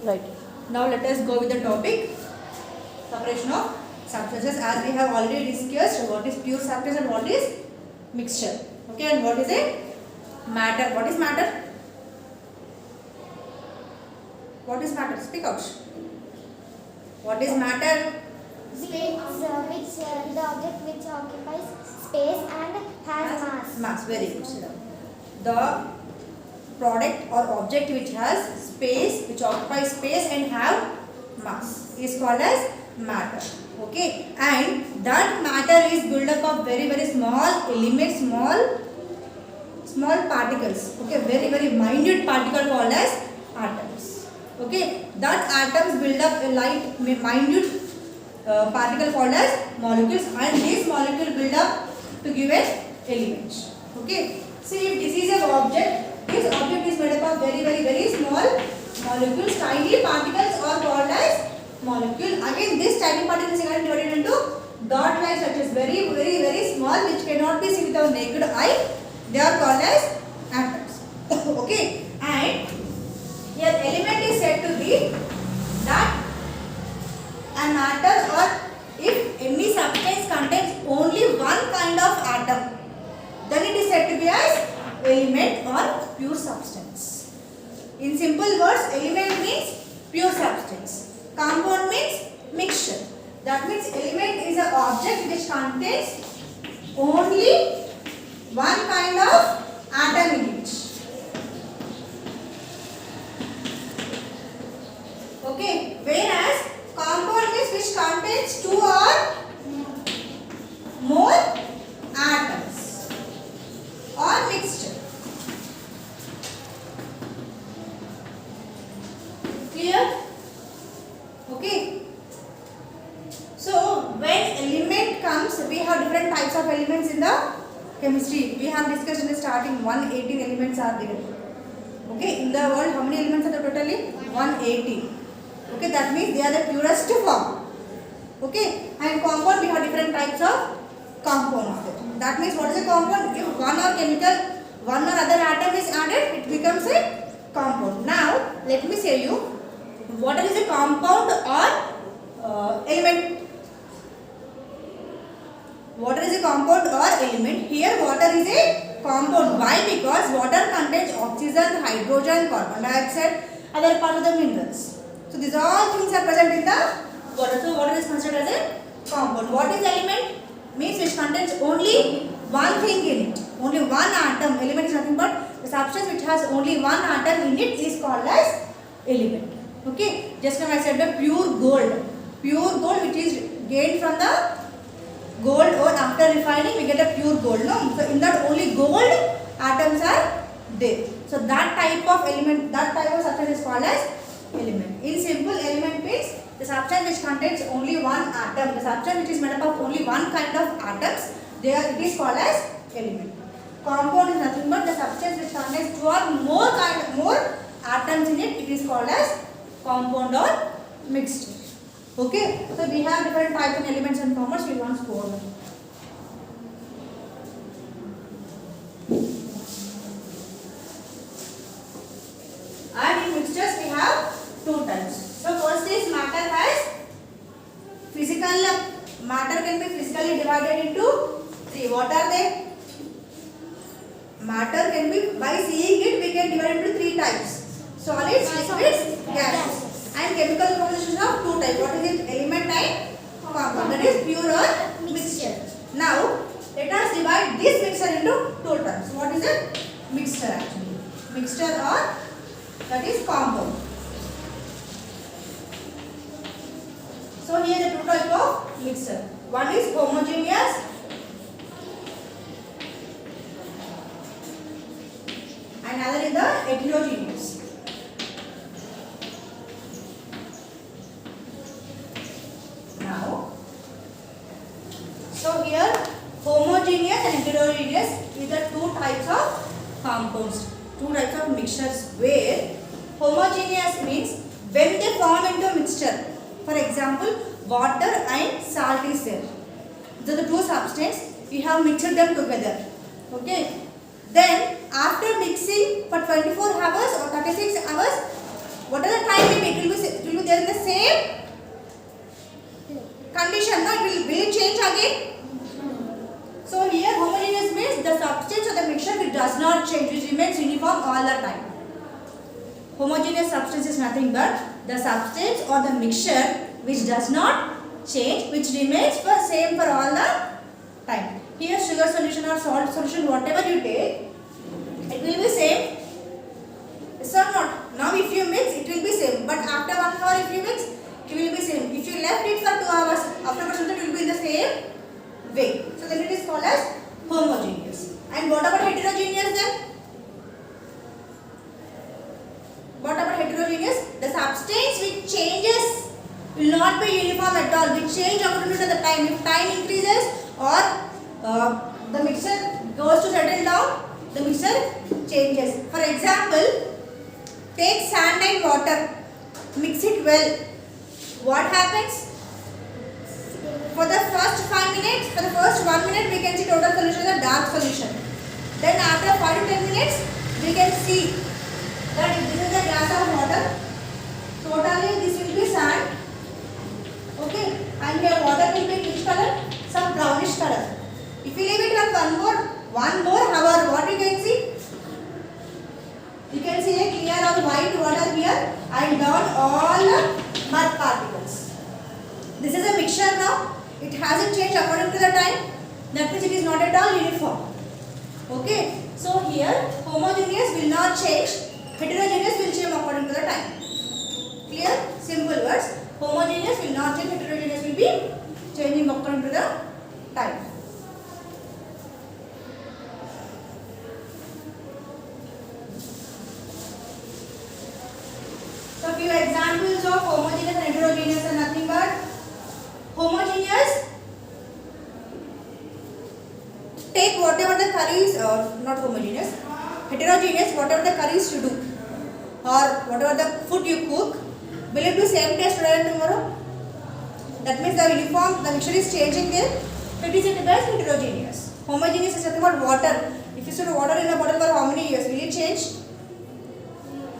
Right. Now let us go with the topic separation of substances, as we have already discussed what is pure substance and what is mixture. Okay, and what is it? Matter. What is matter? What is matter? Speak out. What is matter? The object which occupies space and has mass. Mass. Very good. The product or object which has space, which occupies space and have mass is called as matter. Okay, and that matter is built up of very small elements, small particles. Okay, very minute particle called as atoms. Okay, that atoms build up a light minute particle called as molecules, and this molecule build up to give an element. Okay, see, if this is an object, this object is made up of very small molecules. Tiny particles are called as molecule. Again, this tiny particles are divided into dot lines, such as very small, which cannot be seen with our naked eye. They are called as atoms. Okay, and here element is said to be that a matter, or if any substance contains only one kind of atom, then it is said to be as element or pure substance. In simple words, element means pure substance, compound means mixture. That means element is an object which contains only one kind of atom in it. Okay, whereas compound means which contains two or more atoms or mixture. Clear? Okay. So when element comes, we have different types of elements in the chemistry. We have discussed in the starting 118 elements are there. Okay, in the world how many elements are there totally? 180. Okay, that means they are the purest form. Okay, and compound, we have different types of compounds. That means what is a compound? If one or chemical, one or other atom is added, it becomes a compound. Now let me say you what is a compound or element. Water is a compound or element. Here water is a compound. Why? Because water contains oxygen, hydrogen, carbon dioxide, other part of the minerals. So these all things are present in the water. So water is considered as a compound. What is element? Means which contains only one thing in it. Only one atom. Element is nothing but the substance which has only one atom in it is called as element. Okay. Just now I said the pure gold. Pure gold which is gained from the gold, or after refining we get a pure gold. No? So in that only gold atoms are there. So that type of element, that type of substance is called as element. In simple, element means the substance which contains only one atom. The substance which is made up of only one kind of atoms, it is called as element. Compound is nothing but the substance which contains two or more atoms in it. It is called as compound or mixture. Okay, so we have different types of elements and compounds. We want to go over. And in mixtures we have two types. So first is matter has physical. Matter can be physically divided into three. What are they? Matter can be, by seeing it we can divide into three types: solids, liquids, gases. And chemical composition of two types. What is it? Element and compound. That is pure or mixture. Now let us divide this mixture into two types. What is it? Mixture actually. Mixture or that is compound. So here the two types of mixture. One is homogeneous and another is the heterogeneous. Now, so here homogeneous and heterogeneous is the two types of compounds, two types of mixtures, where homogeneous means when they form into a mixture. For example, water and salt is there. So the two substances, we have mixed them together. Okay. Then after mixing for 24 hours or 36 hours, what are the time it will be Homogeneous substance is nothing but the substance or the mixture which does not change, which remains for same for all the time. Here sugar solution or salt solution, whatever you take, it will be same. Yes or not? Now if you mix, it will be same. But after 1 hour if you mix, it will be same. If you left it for 2 hours, afterwards it will be in the same way. So then it is called as homogeneous. And what about heterogeneous then? What about heterogeneous? The substance which changes will not be uniform at all. Will change according to the time. If time increases or the mixture goes to settle down, the mixture changes. For example, take sand and water, mix it well. What happens? For the first 5 minutes, for the first 1 minute, we can see total solution is a dark solution. Then after 5 to 10 minutes, we can see that if this is a glass of water, totally this will be sand. Okay, and here water will be which color? Some brownish color. If you leave it for one more hour, what you can see? You can see a clear or white water here and down all the mud particles. This is a mixture now. It hasn't changed according to the time. That means it is not at all uniform. Okay. So here homogeneous will not change. Heterogeneous will change according to the time. Clear? Simple words. Homogeneous will not change. Heterogeneous will be changing according to the time. So few examples of homogeneous and heterogeneous are nothing but homogeneous. Take whatever the curries, not homogeneous, heterogeneous, whatever the curries you do or whatever the food you cook, will it be same taste today and tomorrow? That means the uniform, the mixture is changing there. It is the best heterogeneous. Homogeneous is nothing but water. If you put water in a bottle for how many years, will it change?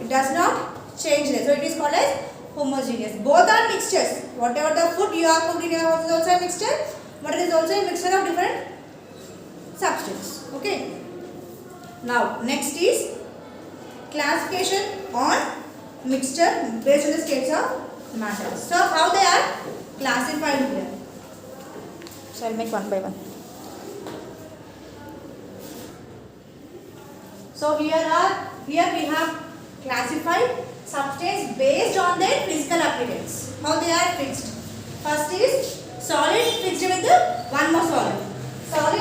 It does not change there. So it is called as homogeneous. Both are mixtures. Whatever the food you are cooked in your house is also a mixture, but it is also a mixture of different substance. Okay. Now next is classification on mixture based on the states of matter. So how they are classified here? So I'll make one by one. So here we have classified substance based on their physical appearance. How they are fixed? First is solid mixed with one more solid. Solid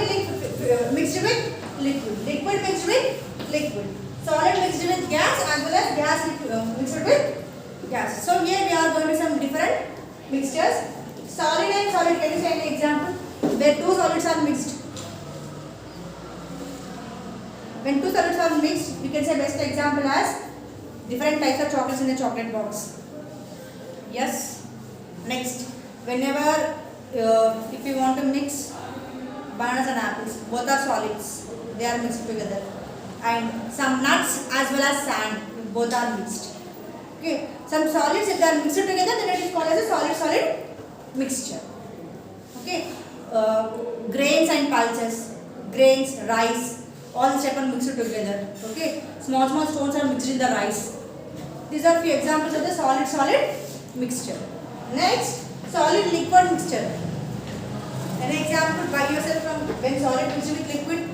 mixed with liquid. Liquid mixed with liquid. Solid mixed with gas as well as gas mixed with gas. So here we are going to some different mixtures. Solid and solid. Can you say any example? Where two solids are mixed. When two solids are mixed, you can say best example as different types of chocolates in a chocolate box. Yes. Next, whenever if you want to mix bananas and apples, both are solids. They are mixed together. And some nuts as well as sand, both are mixed. Okay. Some solids, if they are mixed together, then it is called as a solid-solid mixture. Okay. Grains and pulses, grains, rice, all these type are mixed together. Okay. Small stones are mixed in the rice. These are few examples of the solid mixture. Next, solid liquid mixture. An example by yourself from when solid mixed with liquid.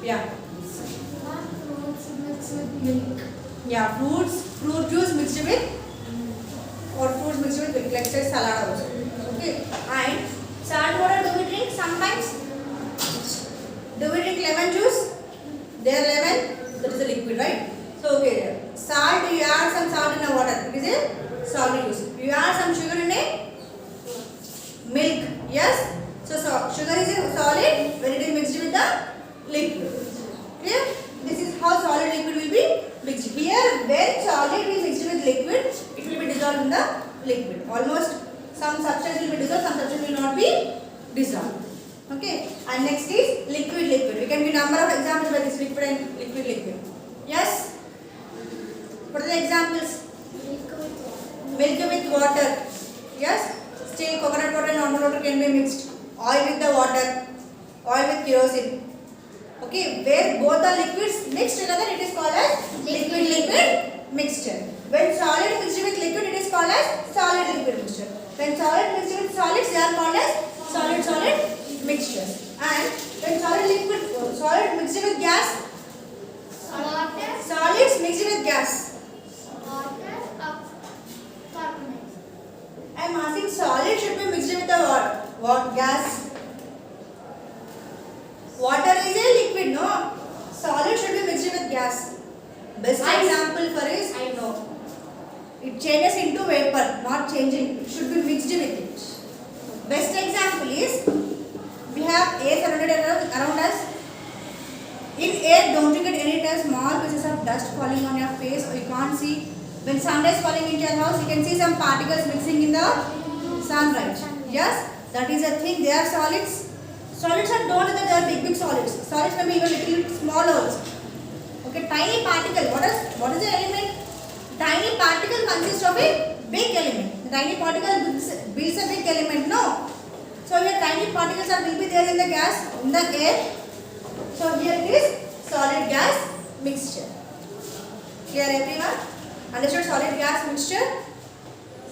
Yeah. Fruits mixed with milk. Yeah, fruit juice mixed with or fruits mixed with milk. Let's say salad also. Okay. And salt water do we drink sometimes? Do we drink lemon juice? There lemon, that is a liquid, right? So okay there. Salt, you add some salt in the water. It is a solid juice. You add some sugar in a milk. Yes? So sugar is a solid when it is mixed with the liquid. Clear? This is how solid liquid will be mixed. Here when solid is mixed with liquid, it will be dissolved in the liquid. Almost some substance will be dissolved, some substance will not be dissolved. Okay. And next is liquid. We can give number of examples by this liquid and liquid. Yes? What are the examples? Milk with water. Yes? Still coconut water and normal water can be mixed. Oil with the water. Oil with kerosene. Okay, where both the liquids mixed together, it is called as liquid mixture. When solid mixed with liquid, it is called as solid liquid mixture. When solid mixed with solids, they are called as solid solid mixtures. And when solid mixed with gas, Water. solids mixed with gas. Water. Carbonate. I am asking solid should be mixed with the what gas? Water is a liquid, no? Solid should be mixed with gas. Best example for is I know. it changes into vapor, not changing. It should be mixed with it. Best example is we have air surrounded around us. In air, don't you get any time small pieces of dust falling on your face or you can't see? When sunlight is falling into your house, you can see some particles mixing in the sunlight. Yes, that is a thing. They are solids. Solids are don't know that they are big solids. Solids may be even little smaller. Okay, tiny particle. What is the element? Tiny particle consists of a big element. The tiny particle builds a big element. No. So here tiny particles will be there in the gas, in the air. So here it is solid gas mixture. Clear everyone? Understood solid gas mixture?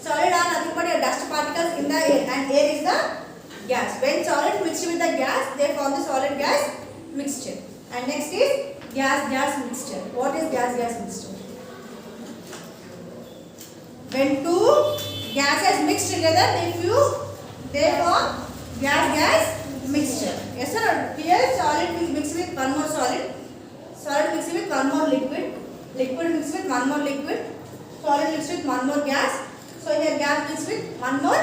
Solid are nothing but your dust particles in the air and air is the gas. When solid mixed with the gas, they form the solid gas mixture. And next is gas mixture. What is gas mixture? When two gases mix together, they form gas mixture. Yes or no? Here solid mixed with one more solid. Solid mixed with one more liquid. Liquid mixed with one more liquid. Solid mixed with one more gas. So here gas mixed with one more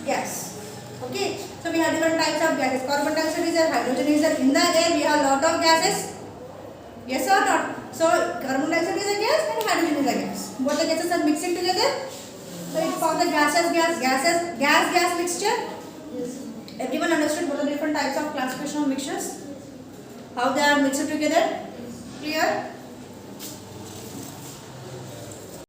gas. Okay. So we have different types of gases. Carbon dioxide is there, hydrogen is there. In the air we have lot of gases. Yes or not? So carbon dioxide is a gas and hydrogen is a gas. Both the gases are mixing together. So it forms the gas mixture. Everyone understood what are the different types of classification of mixtures? How they are mixed together? Clear?